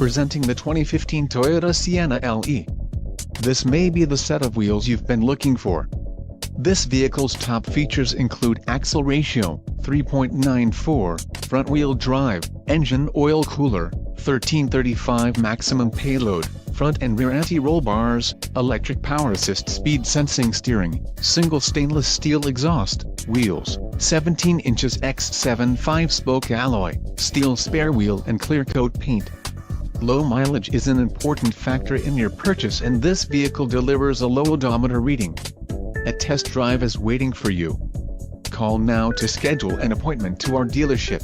Presenting the 2015 Toyota Sienna LE. This may be the set of wheels you've been looking for. This vehicle's top features include axle ratio, 3.94, front-wheel drive, engine oil cooler, 1335 maximum payload, front and rear anti-roll bars, electric power assist speed sensing steering, single stainless steel exhaust, wheels, 17 inches x 7.5 spoke alloy, steel spare wheel and clear coat paint. Low mileage is an important factor in your purchase, and this vehicle delivers a low odometer reading. A test drive is waiting for you. Call now to schedule an appointment to our dealership.